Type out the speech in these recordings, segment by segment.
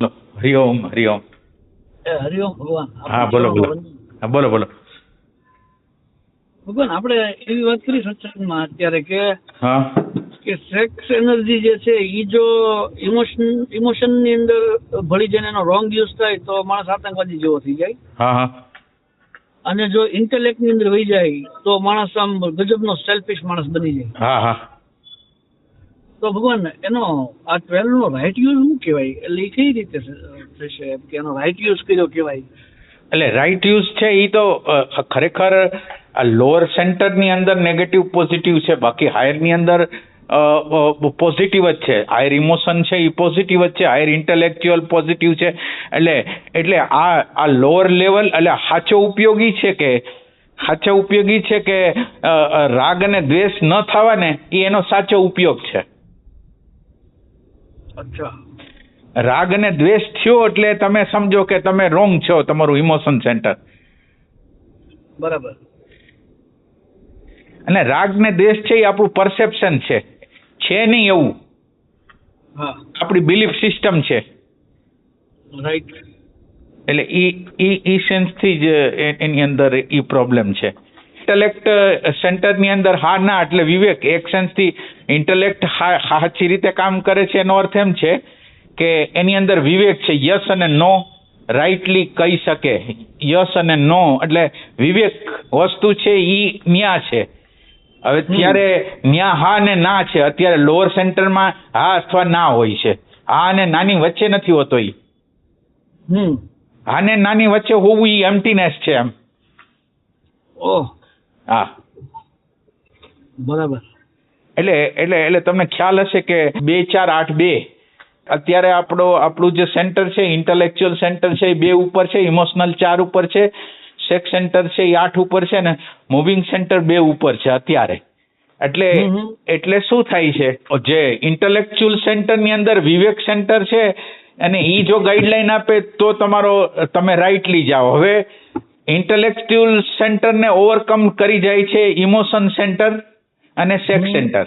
હરિઓમ હરિઓમ. હરિઓમ ભગવાન. હા બોલો બોલો. હા બોલો બોલો. ભગવાન આપણે એવી વાત કરી સત્સંગમાં અત્યારે હા કે સેક્સ એનર્જી જે છે એ જો ઇમોશન ની અંદર ભળી જાય એનો રોંગ યુઝ થાય તો માણસ આતંકવાદી જેવો થઈ જાય, હા હા અને જો ઇન્ટેલેક્ટ ની અંદર વહી જાય તો માણસ આમ ગજબનો સેલ્ફિશ માણસ બની જાય. હા હા. તો ભગવાન એનો આ 12 નો રાઈટ યુઝ શું કહેવાય? એટલે એ કઈ રીતે થશે કે એનો રાઈટ યુઝ કર્યો કહેવાય? એટલે રાઈટ યુઝ છે એ તો ખરેખર આ લોઅર સેન્ટરની અંદર નેગેટિવ પોઝિટિવ છે, બાકી હાયરની અંદર પોઝિટિવ જ છે. હાયર ઇમોશન છે એ પોઝિટિવ જ છે, હાયર ઇન્ટેલેક્ચ્યુઅલ પોઝિટિવ છે. એટલે આ લોઅર લેવલ એટલે સાચો ઉપયોગી છે કે રાગ અને દ્વેષ ન થવા ને એ એનો સાચો ઉપયોગ છે. અચ્છા. રાગ અને દ્વેષ થયો એટલે તમે સમજો કે તમે રોંગ છો, તમારું ઇમોશન સેન્ટર. બરાબર. અને રાગ ને દ્વેષ છે એ આપણું પરસેપ્શન છે નહીં એવું. હા. આપણી બિલીફ સિસ્ટમ છે. રાઈટ. એટલે ઈ સેન્સથી જ એની અંદર ઈ પ્રોબ્લેમ છે. ઇન્ટેલેક્ટ સેન્ટરની અંદર હા ના એટલે વિવેક એક સેન્સથી ઇન્ટેલેક્ટ સાચી રીતે કામ કરે છે એનો અર્થ એમ છે કે એની અંદર વિવેક છે, યસ અને નો રાઇટલી કહી શકે. યસ અને નો એટલે વિવેક વસ્તુ છે ઈ ન્યા છે. હવે ત્યારે ન્યા હા ને ના છે. અત્યારે લોઅર સેન્ટરમાં હા અથવા ના હોય છે. હા અને નાની વચ્ચે નથી હોતો. ઈ હા ને નાની વચ્ચે હોવું ઈ એમ્પ્ટીનેસ છે એમ. ઓહ. હા. બરાબર. એટલે તમને ખ્યાલ હશે કે 2482 અત્યારે આપણું જે સેન્ટર છે ઇન્ટેલેક્ચ્યુઅલ સેન્ટર છે એ 2 ઉપર છે, ઇમોશનલ 4 ઉપર છે, સેક્સ સેન્ટર છે એ 8 ઉપર છે ને મૂવિંગ સેન્ટર 2 ઉપર છે અત્યારે. એટલે શું થાય છે, જે ઇન્ટેલેક્ચ્યુઅલ સેન્ટરની અંદર વિવેક સેન્ટર છે અને ઈ જો ગાઈડલાઈન આપે તો તમે રાઈટલી જાઓ. હવે ઇન્ટેલેક્ચ્યુઅલ સેન્ટરને ઓવરકમ કરી જાય છે ઇમોશન સેન્ટર અને સેક્સ સેન્ટર.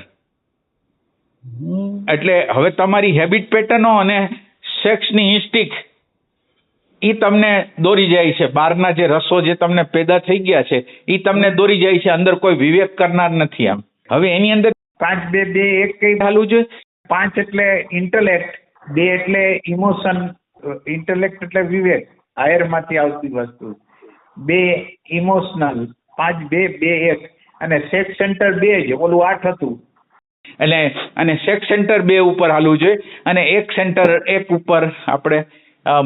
એટલે હવે તમારી હેબિટ પેટર્નો અને સેક્સની ઇન્સ્ટિંક્ટ એ તમને દોરી જાય છે. બહારના જે રસો જે તમને પેદા થઈ ગયા છે એ તમને દોરી જાય છે. અંદર કોઈ વિવેક કરનાર નથી આમ. હવે એની અંદર 5 2 2 1 કઈ ચાલુ છે. 5 એટલે ઇન્ટેલેક્ટ, 2 એટલે ઇમોશન, ઇન્ટેલેક્ટ એટલે વિવેક, હાયર માંથી આવતી વસ્તુ, 2 ઇમોશનલ, 5 2 2 1 અને સેક્સ સેન્ટર 2 જ, ઓલું 8 હતું. અને સેક્સ સેન્ટર 2 ઉપર હાલવું જોઈએ અને એક સેન્ટર 1 ઉપર આપણે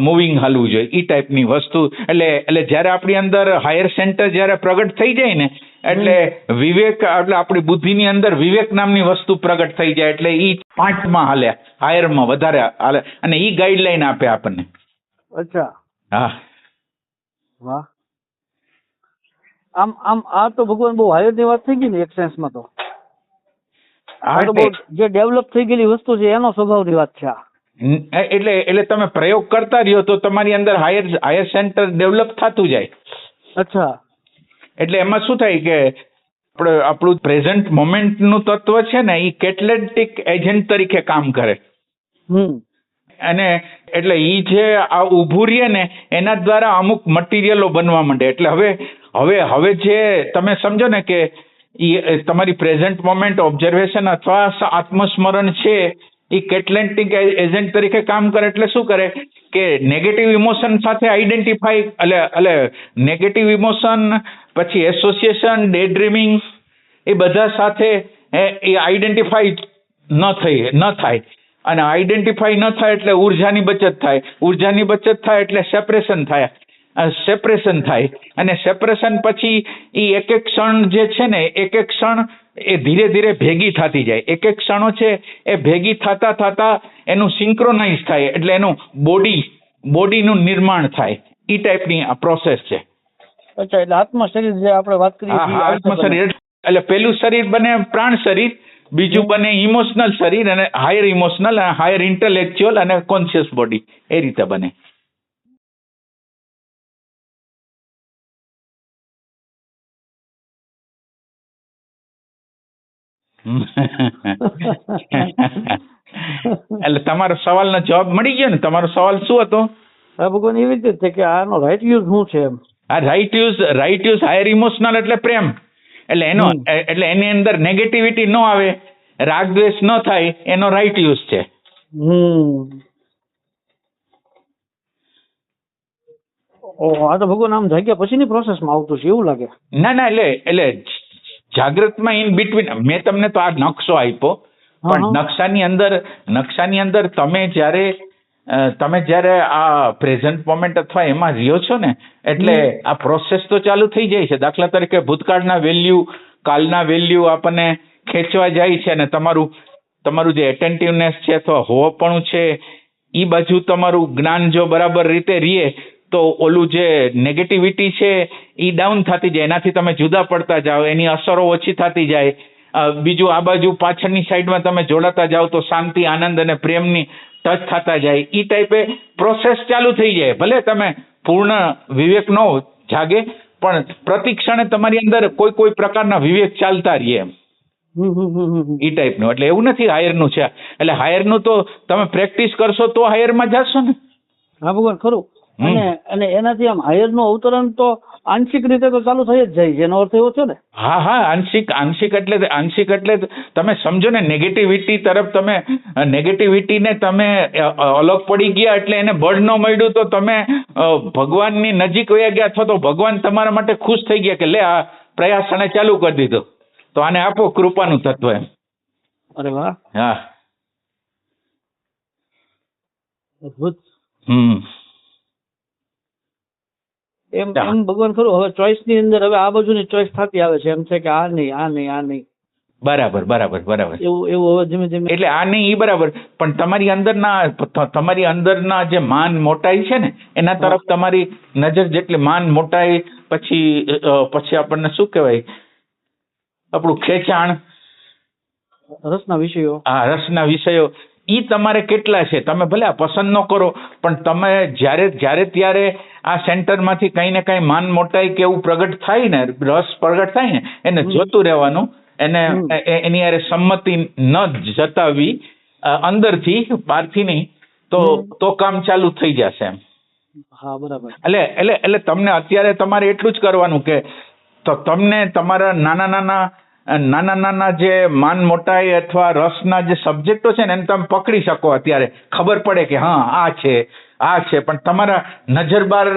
મૂવિંગ હાલવું જોઈએ. ઈ ટાઈપની વસ્તુ. એટલે જ્યારે આપણી અંદર હાયર સેન્ટર જ્યારે પ્રગટ થઈ જાય ને એટલે વિવેક એટલે આપણી બુદ્ધિની અંદર વિવેક નામની વસ્તુ પ્રગટ થઈ જાય. એટલે ઈ 5માં હાલે, હાયરમાં વધારે હાલે અને ઈ ગાઈડલાઈન આપે આપણને. અચ્છા. હા. વાહ. આમ આ તો ભગવાન બહુ હાયર ની વાત થઈ ગઈ ને એક સેન્સમાં તો. આ તો બહુ જે ડેવલપ થઈ ગયેલી વસ્તુ છે એનો સ્વભાવની વાત છે આ. એટલે તમે પ્રયોગ કરતા રહ્યો તો તમારી અંદર હાયર સેન્ટર ડેવલપ થતું જાય. અચ્છા. એટલે એમાં શું થાય કે આપણું પ્રેઝન્ટ મોમેન્ટનું તત્વ છે ને એ કેટલેટિક એજન્ટ તરીકે કામ કરે. અને એટલે ઈ જે આ ઊભું રહે ને એના દ્વારા અમુક મટીરિયલો બનવા માંડે. એટલે હવે જે તમે સમજો ને કે તમારી પ્રેઝન્ટ મોમેન્ટ ઓબ્ઝર્વેશન અથવા આત્મસ્મરણ છે એ કેટલેટિક એજન્ટ તરીકે કામ કરે. એટલે શું કરે કે નેગેટિવ ઇમોશન સાથે આઈડેન્ટિફાઈ એટલે નેગેટિવ ઇમોશન પછી એસોસિએશન, ડે ડ્રીમિંગ એ બધા સાથે એ આઈડેન્ટિફાઈ ન થાય. અને આઈડેન્ટિફાઈ ન થાય એટલે ઉર્જાની બચત થાય. ઉર્જાની બચત થાય એટલે સેપરેશન થાય. અને સેપરેશન પછી એ એક ક્ષણ જે છે ને એક ક્ષણ એ ધીરે ધીરે ભેગી થતી જાય. એક ક્ષણો છે એ ભેગી થતા એનું સિંક્રોનાઇઝ થાય. એટલે એનું બોડીનું નિર્માણ થાય. એ ટાઈપની આ પ્રોસેસ છે. અચ્છા. એટલે આત્મ શરીર જે આપણે વાત કરીએ છીએ આત્મ શરીર એટલે પેલું શરીર બને પ્રાણ શરીર, બીજું બને ઇમોશનલ શરીર અને હાયર ઇમોશનલ અને હાયર ઇન્ટેલેક્ચ્યુઅલ અને કોન્શિયસ બોડી એ રીતે બને. એટલે તમારો સવાલનો જવાબ મળી ગયો ને. તમારો સવાલ શું હતો? હા ભગવાન એવી રીતે છે કે આનો રાઈટ યુઝ શું છે એમ. આ રાઈટ યુઝ હાયર ઇમોશનલ એટલે પ્રેમ. એટલે એટલે એની અંદર નેગેટિવિટી ન આવે, રાગ દ્વેષ ન થાય, એનો રાઈટ યુઝ છે. આ તો ભગવાન આમ જાગ્યા પછીની પ્રોસેસમાં આવતું છે એવું લાગે. ના એટલે જાગ્રતમાં ઇન બિટવીન મેં તમને તો આ નકશો આપ્યો, પણ નકશાની અંદર તમે જ્યારે આ પ્રેઝન્ટ મોમેન્ટ અથવા એમાં રહ્યો છો ને, એટલે આ પ્રોસેસ તો ચાલુ થઈ જાય છે. દાખલા તરીકે ભૂતકાળના વેલ્યુ, કાલના વેલ્યુ આપણને ખેંચવા જાય છે, અને તમારું જે એટેન્ટિવનેસ છે અથવા હોપણું છે એ બાજુ તમારું જ્ઞાન જો બરાબર રીતે રીએ તો ઓલું જે નેગેટિવિટી છે એ ડાઉન થતી જાય, એનાથી તમે જુદા પડતા જાઓ, એની અસરો ઓછી થતી જાય. બીજું આ બાજુ પાછળની સાઈડમાં તમે જોડાતા જાઓ તો શાંતિ, આનંદ અને પ્રેમની ટચ થતા જાય. એ ટાઈપે પ્રોસેસ ચાલુ થઈ જાય. ભલે તમે પૂર્ણ વિવેક ન જાગે, પણ પ્રતિ ક્ષણે તમારી અંદર કોઈ પ્રકારના વિવેક ચાલતા રહીએ એમ. એ ટાઈપનું. એટલે એવું નથી હાયરનું છે. એટલે હાયરનું તો તમે પ્રેક્ટિસ કરશો તો હાયરમાં જશો ને. હા ભગવાન ખરું. અને એનાથી આમ હાયર નું અવતરણ તો આંશિક રીતે તો ચાલુ થઈ જ જાય છે, એનો અર્થ એવો છે ને. હા આંશિક એટલે તમે સમજો ને, નેગેટિવિટીને તમે અલગ પડી ગયા એટલે એને બળ ન મળ્યું તો તમે ભગવાનની નજીક વયા ગયા, અથવા તો ભગવાન તમારા માટે ખુશ થઈ ગયા કે લે આ પ્રયાસ આને ચાલુ કરી દીધો, તો આને આપો કૃપાનું તત્વ એમ. અરે વાહ. હા અદભુત. એમ ભગવાન ખરું. હવે ચોઈસ ની અંદર હવે આ બાજુની ચોઈસ થતી આવે છે, એમ છે કે આ નહીં. બરાબર. એવું હવે ધીમે ધીમે. એટલે આ નહીં એ બરાબર, પણ તમારી અંદરના જે માન મોટાઈ છે ને, એના તરફ તમારી નજર જેટલી માન મોટાઈ, પછી આપણને શું કહેવાય, આપણું ખેંચાણ, રસના વિષયો ઈ તમારે કેટલા છે. તમે ભલે આ પસંદ ન કરો, પણ તમે જ્યારે ત્યારે આ સેન્ટરમાંથી કઈ ને કઈ માન મોટાઈ કે એવું પ્રગટ થાય ને, રસ પ્રગટ થાય ને, એને જોતું રહેવાનું. એની યારે સંમતિ ન જતાવી, અંદરથી, બહારથી નહીં, તો કામ ચાલુ થઈ જશે એમ. હા બરાબર. એટલે તમને અત્યારે તમારે એટલું જ કરવાનું કે તમને તમારા નાના જે માન મોટાઈ અથવા રસના જે સબ્જેક્ટો છે ને, એને તમે પકડી શકો. અત્યારે ખબર પડે કે હા આ છે, પણ તમારા નજર બાર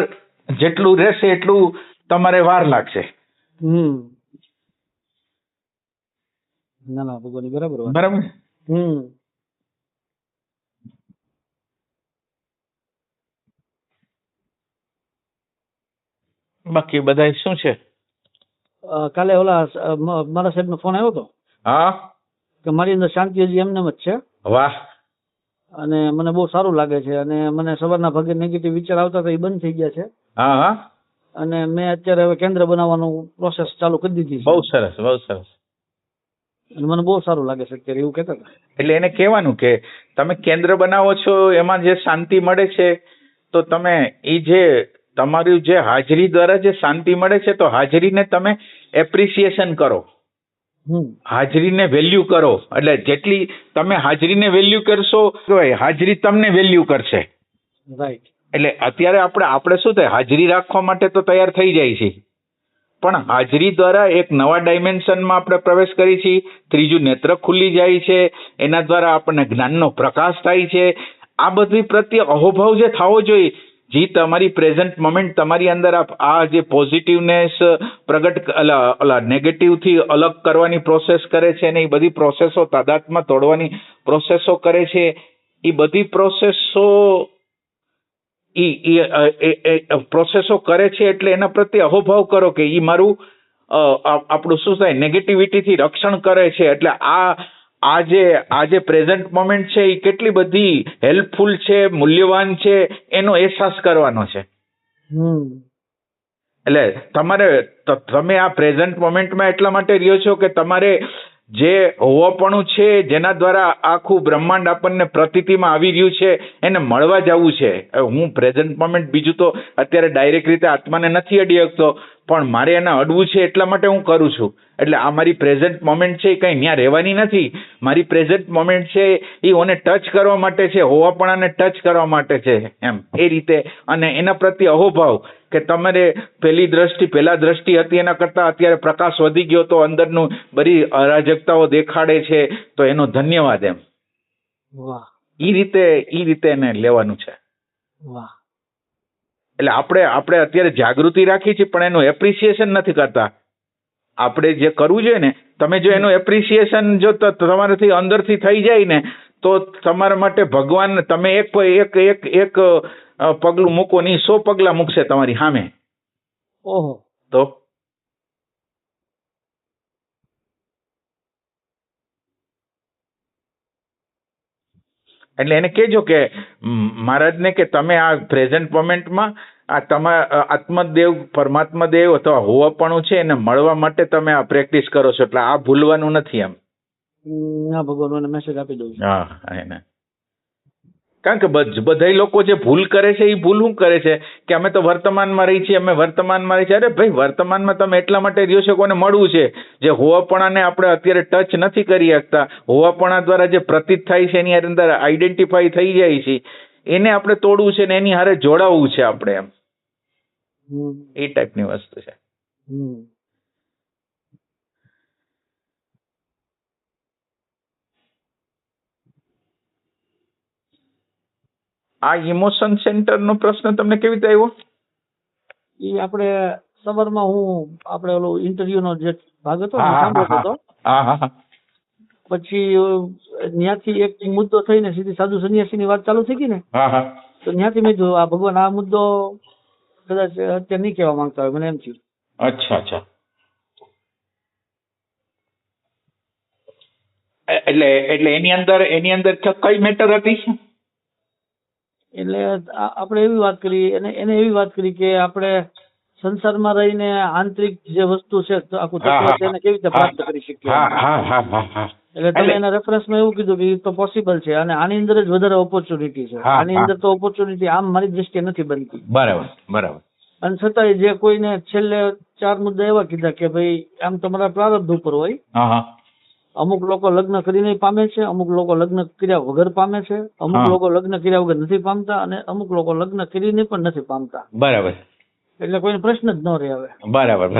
જેટલું રહેશે એટલું તમારે વાર લાગશે. ના બરાબર. બાકી બધા શું છે? કાલે ઓલા મારા સાહેબ નો ફોન આવ્યો હતો. હા, કે મારી અંદર શાંતિ હજી એમને જ છે. વાહ. અને મને બહુ સારું લાગે છે. અને મને સવારના ભાગે નેગેટિવ વિચાર આવતા હતા, એ બંધ થઈ ગયા છે. હા. અને મેં અત્યારે હવે કેન્દ્ર બનાવવાનું પ્રોસેસ ચાલુ કરી દીધી છે. બહુ સરસ. અને મને બહુ સારું લાગે છે અત્યારે, એવું કહેતા હતા. એટલે એને કહેવાનું કે તમે કેન્દ્ર બનાવો છો, એમાં જે શાંતિ મળે છે, તો તમે એ જે તમારી જે હાજરી દ્વારા જે શાંતિ મળે છે, તો હાજરીને તમે એપ્રિસિએશન કરો, હાજરીને વેલ્યુ કરો. એટલે જેટલી તમે હાજરીને વેલ્યુ કરશો, હાજરી તમને વેલ્યુ કરશે. રાઈટ. એટલે અત્યારે આપણે શું થાય, હાજરી રાખવા માટે તો તૈયાર થઈ જાય છે, પણ હાજરી દ્વારા એક નવા ડાયમેન્શનમાં આપણે પ્રવેશ કરી છીએ. ત્રીજું નેત્ર ખુલી જાય છે, એના દ્વારા આપણને જ્ઞાનનો પ્રકાશ થાય છે. આ બધી પ્રત્યે અહોભાવ જે થવો જોઈએ, જે તમારી પ્રેઝન્ટ મોમેન્ટ તમારી અંદર આ જે પોઝિટિવનેસ પ્રગટ નેગેટિવથી અલગ કરવાની પ્રોસેસ કરે છે, ને એ બધી પ્રોસેસો તાદાત્મ્ય તોડવાની પ્રોસેસો કરે છે. એ બધી પ્રોસેસો કરે છે, એટલે એના પ્રત્યે અહોભાવ કરો કે એ મારું આપણું શું થાય, નેગેટિવિટીથી રક્ષણ કરે છે. એટલે આ જે પ્રેઝન્ટ મોમેન્ટ છે, એ કેટલી બધી હેલ્પફુલ છે, મૂલ્યવાન છે, એનો અહેસાસ કરવાનો છે. એટલે તમે આ પ્રેઝન્ટ મોમેન્ટમાં એટલા માટે રહ્યો છો કે તમારે જે હોવાપણું છે, જેના દ્વારા આખું બ્રહ્માંડ આપણને પ્રતીતિમાં આવી રહ્યું છે, એને મળવા જવું છે. હું પ્રેઝન્ટ મોમેન્ટ બીજું તો અત્યારે ડાયરેક્ટ રીતે આત્માને નથી અડી શકતો, પણ મારે એને અડવું છે એટલા માટે હું કરું છું. એટલે આ મારી પ્રેઝન્ટ મોમેન્ટ છે એ કંઈ ત્યાં રહેવાની નથી. મારી પ્રેઝન્ટ મોમેન્ટ છે એ ઓને ટચ કરવા માટે છે, હોવાપણાને ટચ કરવા માટે છે એમ એ રીતે. અને એના પ્રત્યે અહોભાવ કે તમારે પહેલા દ્રષ્ટિ હતી એના કરતાં અત્યારે પ્રકાશ વધી ગયો તો અંદરનું બધી અરાજકતાઓ દેખાડે છે, તો એનો ધન્યવાદ એમ. વાહ. એ રીતે એને લેવાનું છે. વાહ. એટલે આપણે અત્યારે જાગૃતિ રાખી છે પણ એનું એપ્રિસિએશન નથી કરતા. આપણે જે કરવું જોઈએ ને, તમે જો એનું એપ્રિસિએશન જો તમારાથી અંદરથી થઈ જાય ને તો તમારા માટે ભગવાન, તમે એક પગલું મૂકો નહીં 100 પગલા મૂકશે તમારી સામે. ઓહો. તો એટલે એને કહેજો કે મહારાજને કે તમે આ પ્રેઝન્ટ મોમેન્ટમાં આ તમારા આત્મદેવ, પરમાત્મા દેવ અથવા હોવાપણું છે એને મળવા માટે તમે આ પ્રેક્ટિસ કરો છો, એટલે આ ભૂલવાનું નથી એમ. ના, ભગવાન મેસેજ આપી દઉં. હા, એને કારણ કે બધા લોકો જે ભૂલ કરે છે એ ભૂલ શું કરે છે કે અમે તો વર્તમાનમાં રહી છીએ, અમે વર્તમાનમાં રહી છીએ. અરે ભાઈ, વર્તમાનમાં તમે એટલા માટે રહ્યો છો કોને મળવું છે. જે હોવાપણાને આપણે અત્યારે ટચ નથી કરી શકતા, હોવાપણા દ્વારા જે પ્રતીત થાય છે એની અંદર આઈડેન્ટિફાઈ થઈ જાય છે, એને આપણે તોડવું છે ને એની હારે જોડાવવું છે આપણે એમ. એ ટાઈપની વસ્તુ છે. આ ઇમોશન સેન્ટર નો પ્રશ્ન તમને કેવી રીતે આવ્યો? એ આપણે સવારમાં આપણે ઓલો ઇન્ટરવ્યુ નો જે ભાગ હતો સાંભળતો હતો. પછી ત્યાંથી એક મુદ્દો થઈને સીધી સાધુ સંન્યાસી ની વાત ચાલુ થઈ ગઈ ને, તો ત્યાંથી મેં જોયું આ ભગવાન આ મુદ્દો કદાચ અત્યારે નહીં કહેવા માંગતા હોય, મને એમ થયું. અચ્છા. એટલે એની અંદર કઈ મેટર હતી? એટલે આપણે એવી વાત કરી, એને એવી વાત કરી કે આપણે સંસારમાં રહીને આંતરિક જે વસ્તુ છે આખું તત્વ છે એને કેવી રીતે પ્રાપ્ત કરી શકીએ. એટલે તમે એના રેફરન્સમાં એવું કીધું કે એ તો પોસિબલ છે અને આની અંદર જ વધારે ઓપોર્ચ્યુનિટી છે. આની અંદર તો ઓપોર્ચ્યુનિટી આમ મારી દ્રષ્ટિએ નથી બનતી. બરાબર. અને છતાંય જે કોઈને છેલ્લે 4 મુદ્દા એવા કીધા કે ભાઈ આમ તમારા પ્રારબ્ધ ઉપર હોય. અમુક લોકો લગ્ન કરીને પામે છે, અમુક લોકો લગ્ન કર્યા વગર પામે છે, અમુક લોકો લગ્ન કર્યા વગર નથી પામતા અને અમુક લોકો લગ્ન કરીને પણ નથી પામતા. બરાબર. એટલે કોઈને પ્રશ્ન જ ન રહે હવે. બરાબર.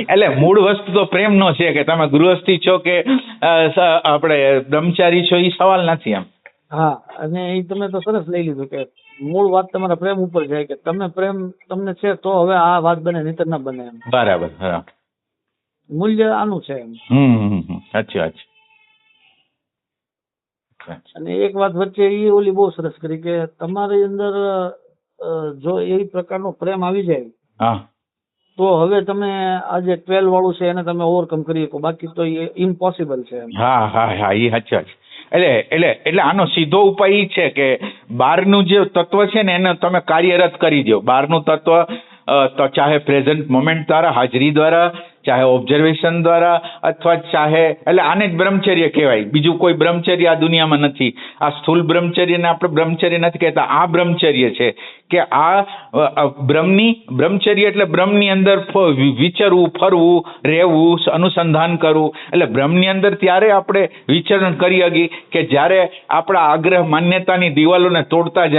એટલે મૂળ વસ્તુ તો પ્રેમ નો છે કે તમે ગૃહસ્થી છો કે આપણે બ્રહ્મચારી છો, એ સવાલ નથી એમ. હા, અને એ તમે તો સરસ લઈ લીધું કે મૂળ વાત તમારા પ્રેમ ઉપર જાય કે તમે પ્રેમ તમને છે તો હવે આ વાત બને, નહીતર ના બને એમ. બરાબર. મૂલ્ય આનું છે એમ. સાચી વાત છે. અને એક વાત વચ્ચે એ ઓલી બહુ સરસ કરી કે તમારી અંદર જો એ પ્રકારનો પ્રેમ આવી જાય તો હવે તમે આ જે 12 વાળું છે એને તમે ઓવરકમ કરી શકો, બાકી તો એ ઇમ્પોસિબલ છે એમ. હા, એ સાચી વાત છે. એટલે આનો સીધો ઉપાય એ છે કે બહારનું જે તત્વ છે ને એને તમે કાર્યરત કરી દો. બહારનું તત્વ તો ચાહે પ્રેઝન્ટ મોમેન્ટ દ્વારા, હાજરી દ્વારા, ચાહે ઓબ્ઝર્વેશન દ્વારા, અથવા ચાહે એટલે આને જ બ્રહ્મચર્ય કહેવાય. બીજું કોઈ બ્રહ્મચર્ય આ દુનિયામાં નથી. આ સ્થૂલ બ્રહ્મચર્યને આપણે બ્રહ્મચર્ય નથી કહેતા, આ બ્રહ્મચર્ય છે કે આ બ્રહ્મચર્ય એટલે બ્રહ્મની અંદર વિચરવું, ફરવું, રહેવું, અનુસંધાન કરવું. એટલે બ્રહ્મની અંદર ત્યારે આપણે વિચરણ કરી શકીએ કે જ્યારે આપણા આગ્રહ માન્યતાની દિવાલોને તોડતા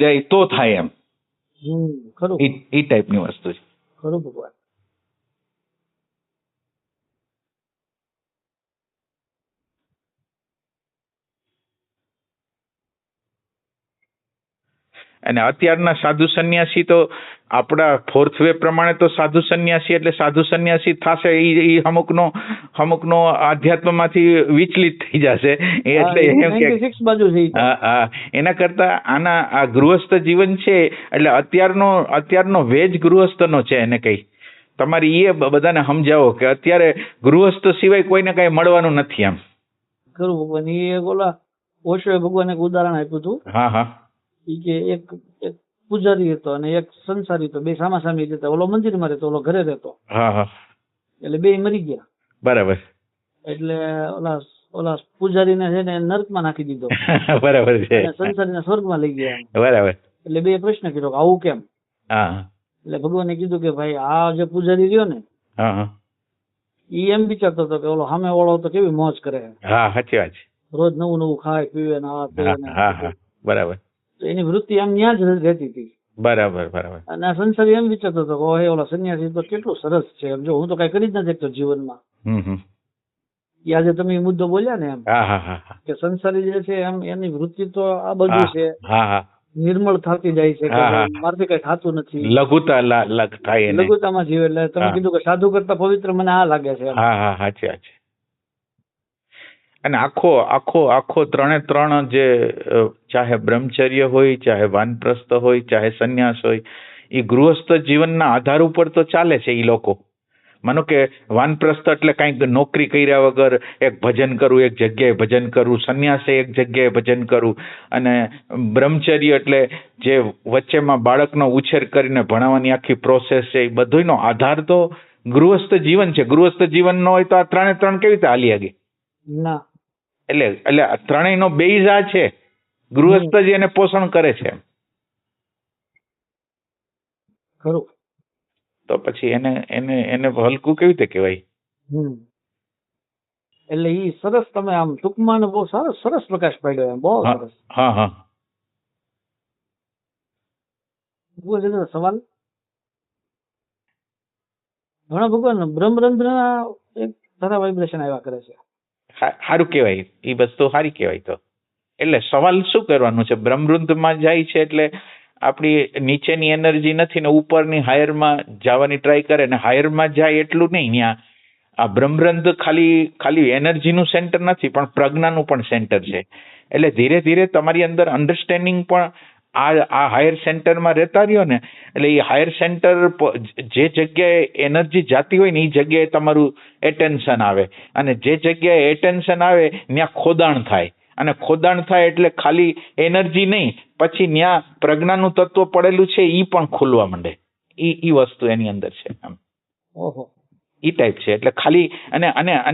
જાય તો થાય એમ. એ ટાઈપની વસ્તુ છે. ખરું ભગવાન. અને અત્યારના સાધુ સંન્યાસી તો આપણા 4th વે પ્રમાણે તો સાધુ સંન્યાસી એટલે સાધુ સંન્યાસી થશે એ અમુકનો આધ્યાત્મમાંથી વિચલિત થઈ જશે. એટલે એના કરતા આ ગૃહસ્થ જીવન છે એટલે અત્યારનો વેજ ગૃહસ્થનો છે. એને કઈ તમારી એ બધાને સમજાવો કે અત્યારે ગૃહસ્થ સિવાય કોઈને કઈ મળવાનું નથી એમ. ખરું ભગવાન. એ ઓલા ઓશોએ ભગવાન એક ઉદાહરણ આપ્યું હતું. કે એક પૂજારી હતો અને એક સંસારી હતો, બે સામાસામી રહેતા. ઓલો મંદિરમાં રહેતો, ઓલો ઘરે રહેતો. એટલે બે મરી ગયા. બરાબર. એટલે ઓલા પૂજારીને છે ને નર્કમાં નાખી દીધો. બરાબર છે. અને સંસારીને સ્વર્ગમાં લઈ ગયા. બરાબર. એટલે બે પ્રશ્ન કર્યો કે આવું કેમ? એટલે ભગવાને કીધું કે ભાઈ આ જે પૂજારી રહ્યો ને ઈ એમ વિચારતો હતો કે ઓલો સામે વાળો તો કેવી મોજ કરે. હા, સાચી વાત છે. રોજ નવું નવું ખાય પીવે ને આ તે. બરાબર. તો એની વૃત્તિ આમ ત્યાં જ રહેતી હતી. બરાબર બરાબર. અને આ સંસારી એમ વિચારતો હતો કે ઓહે ઓલા સંન્યાસી તો કેટલું સરસ છે, એમ જો હું તો કઈ કરી જ નથી શકતો જીવનમાં. આજે તમે એ મુદ્દો બોલ્યા ને એમ કે સંસારી જે છે એમ એની વૃત્તિ તો આ બધું છે, નિર્મળ થતી જાય છે, મારથી કઈ થતું નથી, લઘુતામાં જીવે. એટલે તમે કીધું કે સાધુ કરતા પવિત્ર મને આ લાગે છે. સાચી વાત છે. અને આખો આખો આખો 3 જે ચાહે બ્રહ્મચર્ય હોય, ચાહે વાનપ્રસ્થ હોય, ચાહે સંન્યાસ હોય, એ ગૃહસ્થ જીવનના આધાર ઉપર તો ચાલે છે. એ લોકો માનો કે વાનપ્રસ્થ એટલે કઈક નોકરી કર્યા વગર એક ભજન કરવું, એક જગ્યાએ ભજન કરવું, સંન્યાસે એક જગ્યાએ ભજન કરવું, અને બ્રહ્મચર્ય એટલે જે વચ્ચેમાં બાળકનો ઉછેર કરીને ભણાવવાની આખી પ્રોસેસ છે, એ બધોનો આધાર તો ગૃહસ્થ જીવન છે. ગૃહસ્થ જીવન ન હોય તો આ 3 કેવી રીતે હાલી આગે? ના. એટલે ત્રણેયનો બેઝ આ છે. ગૃહસ્થ જ એને પોષણ કરે છે. ખરું. તો પછી એને હલકું કેવી રીતે કહેવાય? એટલે ઈ સરસ તમે આમ ટૂંકમાં બહુ સરસ પ્રકાશ પાડ્યો એમ. બહુ સરસ. સવાલ ઘણા ભગવાન બ્રહ્મરંધ્રના એક ધારા વાઇબ્રેશન આવ્યા કરે છે. સારું કહેવાય, એ વસ્તુ સારી કહેવાય. તો એટલે સવાલ શું કરવાનું છે? બ્રહ્મરંધ્રમાં જાય છે એટલે આપણી નીચેની એનર્જી નથી ને ઉપરની હાયરમાં જવાની ટ્રાય કરે, ને હાયરમાં જાય એટલું નહીં. ત્યાં આ બ્રહ્મરંધ ખાલી એનર્જીનું સેન્ટર નથી, પણ પ્રજ્ઞાનું પણ સેન્ટર છે. એટલે ધીરે ધીરે તમારી અંદર અન્ડરસ્ટેન્ડિંગ પણ આ હાયર સેન્ટરમાં રહેતા રહ્યો ને, એટલે એ હાયર સેન્ટર જે જગ્યાએ એનર્જી જાતી હોય ને એ જગ્યાએ તમારું એટેન્શન આવે, અને જે જગ્યાએ એટેન્શન આવે ત્યાં ખોદાણ થાય, અને ખોદાણ થાય એટલે ખાલી એનર્જી નહીં, પછી ત્યાં પ્રજ્ઞાનું તત્વ પડેલું છે એ પણ ખુલવા માંડે. ઈ વસ્તુ એની અંદર છે. ઓહો. ઈ ટાઈપ છે. એટલે ખાલી અને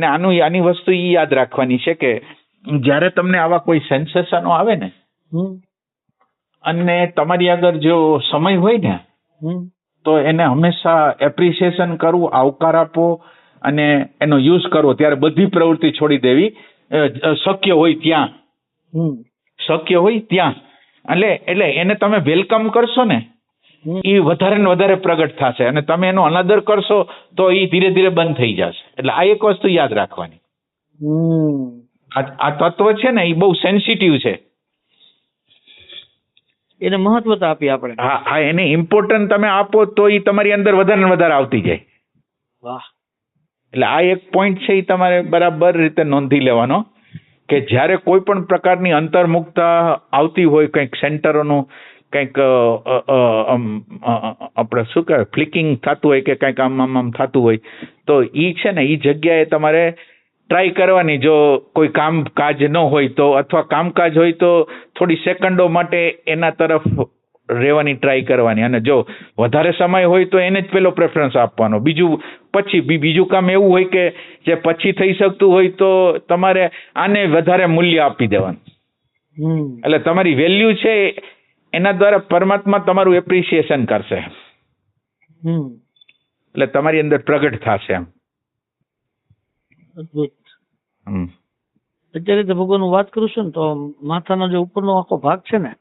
આની વસ્તુ ઈ યાદ રાખવાની છે કે જ્યારે તમને આવા કોઈ સેન્સેશનો આવે ને, અને તમારી આગળ જો સમય હોય ને, તો એને હંમેશા એપ્રિસિએશન કરવું, આવકાર આપવો અને એનો યુઝ કરવો. ત્યારે બધી પ્રવૃત્તિ છોડી દેવી, શક્ય હોય ત્યાં. એટલે એને તમે વેલકમ કરશો ને, એ વધારે ને વધારે પ્રગટ થશે, અને તમે એનો અનાદર કરશો તો એ ધીરે ધીરે બંધ થઈ જશે. એટલે આ એક વસ્તુ યાદ રાખવાની. આ તત્વ છે ને એ બહુ સેન્સિટિવ છે. એને મહત્વતા આપી આપણે. હા, એને ઇમ્પોર્ટન્ટ તમે આપો તો એ તમારી અંદર વધારે ને વધારે આવતી જાય. વાહ. એટલે આ એક પોઈન્ટ છે, એ તમારે બરાબર રીતે નોંધી લેવાનો કે જ્યારે કોઈ પણ પ્રકારની અંતર્મુખતા આવતી હોય, કંઈક સેન્ટરોનું કંઈક આપણે શું કહેવાય ફ્લિકિંગ થતું હોય કે કંઈક આમ થતું હોય, તો એ છે ને એ જગ્યાએ તમારે ટ્રાય કરવાની. જો કોઈ કામકાજ ન હોય તો, અથવા કામકાજ હોય તો થોડી સેકન્ડો માટે એના તરફ રહેવાની ટ્રાય કરવાની, અને જો વધારે સમય હોય તો એને જ પેલો પ્રેફરન્સ આપવાનો. બીજું કામ એવું હોય કે જે પછી થઈ શકતું હોય તો તમારે આને વધારે મૂલ્ય આપી દેવાનું. એટલે તમારી વેલ્યુ છે એના દ્વારા પરમાત્મા તમારું એપ્રિસિએશન કરશે. એટલે તમારી અંદર પ્રગટ થશે. અદભુત. અત્યારે તો ભગવાન વાત કરું છું ને, તો માથાનો જે ઉપરનો આખો ભાગ છે ને,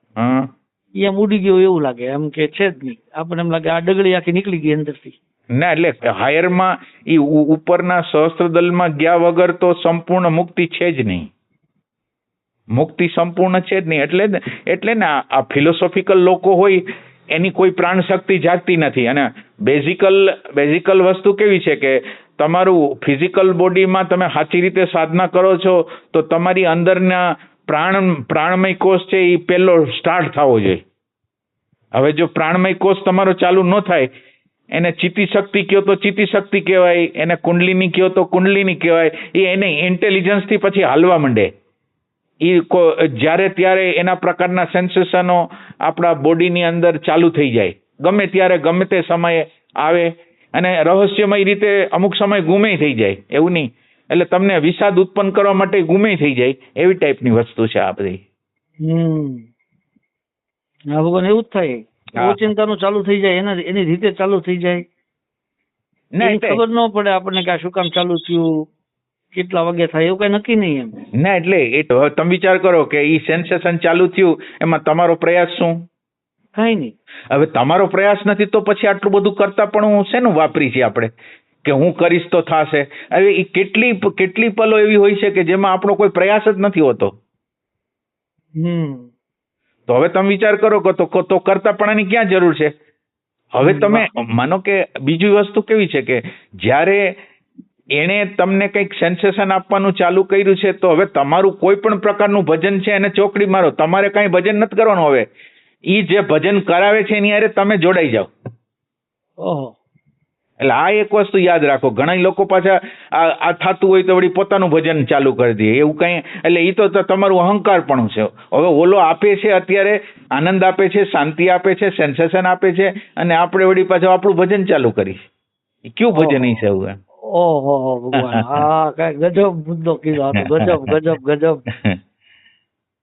એ એમ ઉડી ગયો એવું લાગે, એમ કે છે જ નહીં. આપણને એમ લાગે આ ડગડી આખી નીકળી ગઈ અંદરથી. ના, એટલે હાયરમાં એ ઉપરના સહસ્ત્રદલમાં ગયા વગર તો સંપૂર્ણ મુક્તિ છે જ નહીં. મુક્તિ સંપૂર્ણ છે જ નહીં. એટલે ને આ ફિલોસોફિકલ લોકો હોય એની કોઈ પ્રાણ શક્તિ જાગતી નથી. અને બેઝિકલ વસ્તુ કેવી છે કે તમારું ફિઝિકલ બોડીમાં તમે સાચી રીતે સાધના કરો છો તો તમારી અંદરના પ્રાણમય કોષ છે એ પહેલો સ્ટાર્ટ થવો જોઈએ. હવે જો પ્રાણમય કોષ તમારો ચાલુ ન થાય, એને ચિત્તી શક્તિ કયો તો ચિત્તી શક્તિ કહેવાય, એને કુંડલીની કયો તો કુંડલીની કહેવાય. એને ઇન્ટેલિજન્સથી પછી હાલવા માંડે. જ્યારે ત્યારે એના પ્રકારના સેન્સેશનો આપણા બોડીની અંદર ચાલુ થઈ જાય, ગમે ત્યારે ગમે તે સમયે આવે, અને રહસ્યમય રીતે અમુક સમય ગુમે થઈ જાય. એવું નહીં એટલે તમને વિષાદ ઉત્પન્ન કરવા માટે ગુમે થઈ જાય એવી ટાઈપની વસ્તુ છે આ બધી. હા ભગવાન, એવું જ થાય. ઓચિંતાનું ચાલુ થઈ જાય, એની રીતે ચાલુ થઈ જાય. ખબર ન પડે આપણને કે આ શું કામ ચાલુ થયું, કેટલા વાગે થાય, એવું કઈ નક્કી નહીં એમ. ના એટલે એ તો તમે વિચાર કરો કે ઈ સેન્સેશન ચાલુ થયું એમાં તમારો પ્રયાસ શું? કઈ નહીં. હવે તમારો પ્રયાસ નથી તો પછી આટલું બધું કરતા પણ હું શેનું વાપરી છે આપણે કે હું કરીશ તો થશે? હવે એ કેટલી પલો એવી હોય છે કે જેમાં આપણો કોઈ પ્રયાસ જ નથી હોતો. તો હવે તમે વિચાર કરો કે તો કરતાપણાની ક્યાં જરૂર છે? હવે તમે માનો કે બીજી વસ્તુ કેવી છે કે જ્યારે એણે તમને કંઈક સેન્સેશન આપવાનું ચાલુ કર્યું છે તો હવે તમારું કોઈ પણ પ્રકારનું ભજન છે એને ચોકડી મારો, તમારે કાંઈ ભજન નથી કરવાનું. હવે ઈ જે ભજન કરાવે છે એની હારે તમે જોડાઈ જાઓ. એટલે આ એક વસ્તુ યાદ રાખો. ઘણા લોકો પાછા આ થતું હોય તો વળી પોતાનું ભજન ચાલુ કરી દે એવું કઈ. એટલે એ તો તમારું અહંકાર પણ છે. હવે ઓલો આપે છે અત્યારે આનંદ આપે છે, શાંતિ આપે છે, સેન્સેશન આપે છે, અને આપણે વળી પાછું આપણું ભજન ચાલુ કરી. કયું ભજન છે એવું? ઓહો ભગવાન, હા કઈ ગજબ મુદ્દો કીધો. ગજબ ગજબ.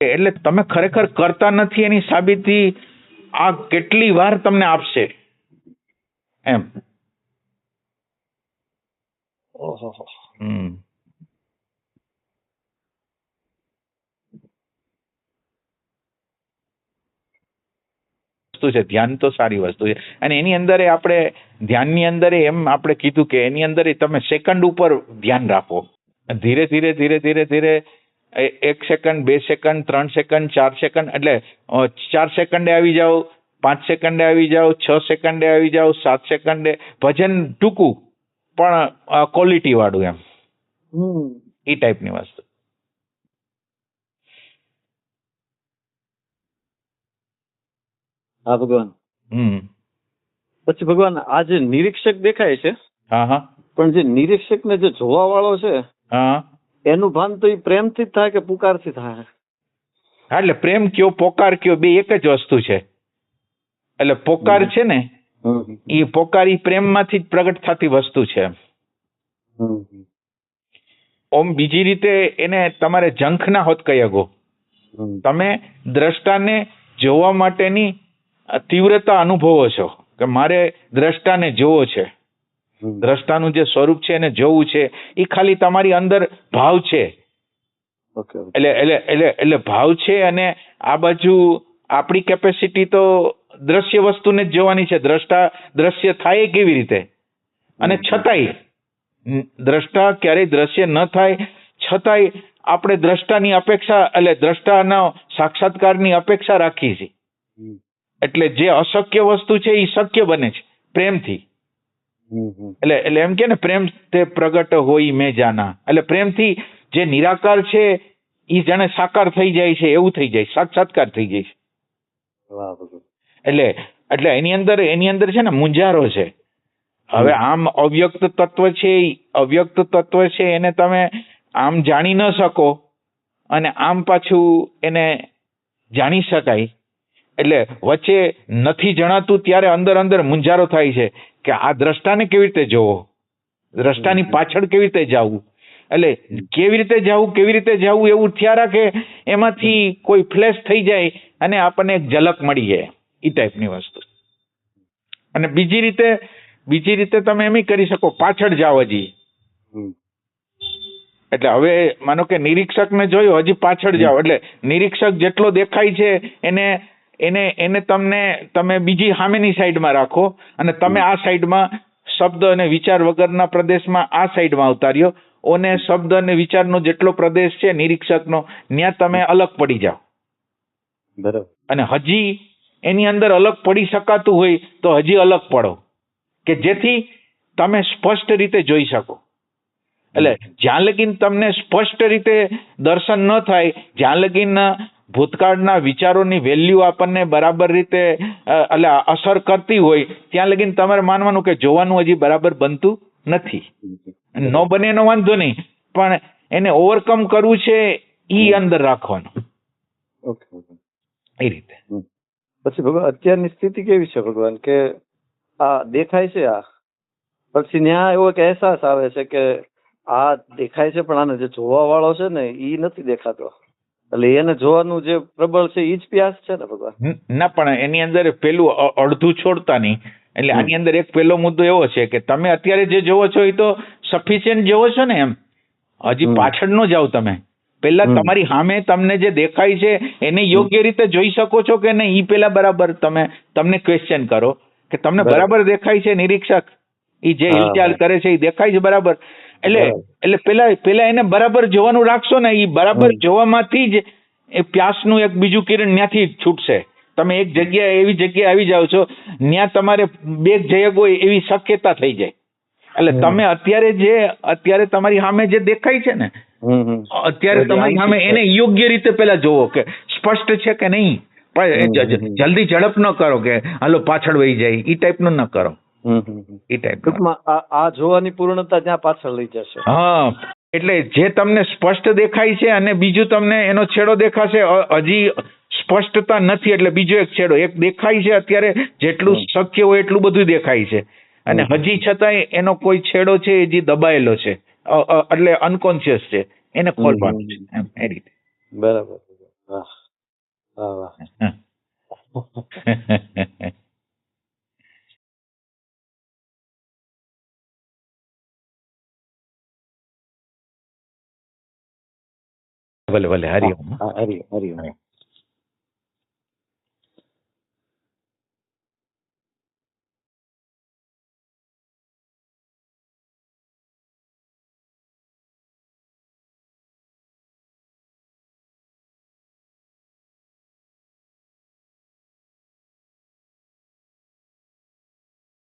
એટલે તમે ખરેખર કરતા નથી એની સાબિતી આ કેટલી વાર તમને આપશે એમ. ઓહો. વસ્તુ છે ધ્યાન તો સારી વસ્તુ છે, અને એની અંદર આપણે ધ્યાનની અંદર એમ આપણે કીધું કે એની અંદર તમે સેકન્ડ ઉપર ધ્યાન રાખો. ધીરે ધીરે ધીરે ધીરે ધીરે 1 સેકન્ડ, 2 સેકન્ડ, 3 સેકન્ડ, 4 સેકન્ડ, એટલે 4 સેકન્ડે આવી જાઓ, 5 સેકન્ડે આવી જાઓ, 6 સેકન્ડે આવી જાઓ, 7 સેકન્ડે. ભજન ટૂંકું પણ ક્વોલિટી વાળું એમ, એ ટાઈપની વસ્તુ. હા ભગવાન. પછી ભગવાન આ જે નિરીક્ષક દેખાય છે, પણ જે નિરીક્ષક ને જે જોવા વાળો છે એનું ભાન તો એ પ્રેમથી જ થાય કે પુકારથી થાય? હા, એટલે પ્રેમ કયો પોકાર કયો બે એક જ વસ્તુ છે. એટલે પોકાર છે ને એ પોકાર ઈ પ્રેમમાંથી જ પ્રગટ થતી વસ્તુ છે. ઓમ બીજી રીતે એને તમારે જંખ ના હોત કહી શકો. તમે દ્રષ્ટાને જોવા માટેની તીવ્રતા અનુભવો છો કે મારે દ્રષ્ટાને જોવો છે, દ્રષ્ટાનું જે સ્વરૂપ છે એને જોવું છે. એ ખાલી તમારી અંદર ભાવ છે. એટલે ભાવ છે, અને આ બાજુ આપણી કેપેસિટી તો દ્રશ્ય વસ્તુને જ જોવાની છે. દ્રષ્ટા દ્રશ્ય થાય કેવી રીતે? અને છતાંય દ્રષ્ટા ક્યારેય દ્રશ્ય ન થાય છતાંય આપણે દ્રષ્ટાની અપેક્ષા, એટલે દ્રષ્ટાના સાક્ષાત્કારની અપેક્ષા રાખીએ છીએ. એટલે જે અશક્ય વસ્તુ છે એ શક્ય બને છે પ્રેમથી. એટલે એમ કે ને પ્રેમ તે પ્રગટ હોય મેં જાના. એટલે પ્રેમથી જે નિરાકાર છે એ જાણે સાકાર થઈ જાય છે, એવું થઈ જાય, સાક્ષાત્કાર થઈ જાય છે. એટલે એની અંદર છે ને મૂંઝારો છે. હવે આમ અવ્યક્ત તત્વ છે, અવ્યક્ત તત્વ છે એને તમે આમ જાણી ન શકો, અને આમ પાછું એને જાણી શકાય. એટલે વચ્ચે નથી જણાતું ત્યારે અંદર મૂંઝારો થાય છે કે આ દ્રષ્ટાને કેવી રીતે જોવો, દ્રષ્ટાની પાછળ કેવી રીતે જવું. એટલે કેવી રીતે જવું એવું થયા રાખે, એમાંથી કોઈ ફ્લેશ થઈ જાય અને આપણને એક ઝલક મળી જાય, એ ટાઈપની વસ્તુ. અને બીજી રીતે તમે એમ કરી શકો પાછળ જાઓ હજી. એટલે હવે માનો કે નિરીક્ષકને જોયો, હજી પાછળ જાઓ. એટલે નિરીક્ષક જેટલો દેખાય છે એને તમે બીજી સામેની સાઈડમાં રાખો, અને તમે આ સાઈડમાં શબ્દ અને વિચાર વગરના પ્રદેશમાં આ સાઈડમાં ઉતાર્યો. અને શબ્દ અને વિચારનો જેટલો પ્રદેશ છે નિરીક્ષકનો, ત્યાં તમે અલગ પડી જાઓ. બરાબર. અને હજી એની અંદર અલગ પડી શકાતું હોય તો હજી અલગ પડો, કે જેથી તમે સ્પષ્ટ રીતે જોઈ શકો. એટલે જ્યાં લગીન તમને સ્પષ્ટ રીતે દર્શન ન થાય, જ્યાં લગીન ભૂતકાળના વિચારોની વેલ્યુ આપણને બરાબર રીતે એટલે અસર કરતી હોય, ત્યાં લગીન તમારે માનવાનું કે જોવાનું હજી બરાબર બનતું નથી. ન બને એનો વાંધો નહીં, પણ એને ઓવરકમ કરવું છે ઈ અંદર રાખવાનું. એ રીતે. પછી ભગવાન અત્યારની સ્થિતિ કેવી છે ભગવાન, કે આ દેખાય છે, આ પછી ન્યા એવો એક અહેસાસ આવે છે કે આ દેખાય છે પણ આને જે જોવા વાળો છે ને ઈ નથી દેખાતો, એટલે એને જોવાનું જે પ્રબળ છે ઈ જ પ્યાસ છે ને ભગવાન. ના પણ એની અંદર પેલું અડધું છોડતા નહીં. એટલે આની અંદર એક પેલો મુદ્દો એવો છે કે તમે અત્યારે જે જોવો છો એ તો સફિશિયન્ટ જોવો છો ને, એમ હજી પાછળ ન જાઓ તમે. પેલા તમારી સામે તમને જે દેખાય છે એને યોગ્ય રીતે જોઈ શકો છો કે નહીં, ઈ પેલા બરાબર તમને ક્વેશ્ચન કરો કે તમને બરાબર દેખાય છે નિરીક્ષક, ઈ જે હિલચાલ કરે છે એ દેખાય છે બરાબર. એટલે પેલા એને બરાબર જોવાનું રાખશો ને, ઈ બરાબર જોવામાંથી જ એ પ્યાસનું એક બીજું કિરણ ત્યાંથી જ છૂટશે. તમે એક જગ્યાએ એવી જગ્યાએ આવી જાઓ છો ત્યાં તમારે બે જગ્યા હોય એવી શક્યતા થઈ જાય. એટલે તમે અત્યારે તમારી સામે જે દેખાય છે ને, અત્યારે તમારી સામે એને યોગ્ય રીતે પેલા જોવો કે સ્પષ્ટ છે કે નહીં. પણ જલ્દી ઝડપ ન કરો કે હાલો પાછળ વહી જાય, ઈ ટાઈપનું ન કરો. ઈ ટાઈપ આ જોવાની પૂર્ણતા ત્યાં પાછળ લઈ જશે. હા, એટલે જે તમને સ્પષ્ટ દેખાય છે અને બીજું તમને એનો છેડો દેખાશે, હજી સ્પષ્ટતા નથી એટલે બીજો એક છેડો એક દેખાય છે. અત્યારે જેટલું શક્ય હોય એટલું બધું દેખાય છે અને હજી છતાંય એનો કોઈ છેડો છે એ જે દબાયેલો છે, એટલે અનકોન્શિયસ છે, એને ખોલવાનું છે એમ એ રીતે. બરાબર. વાહ વાહ. ભલે ભલે. હરિઓમ. હરિઓમ.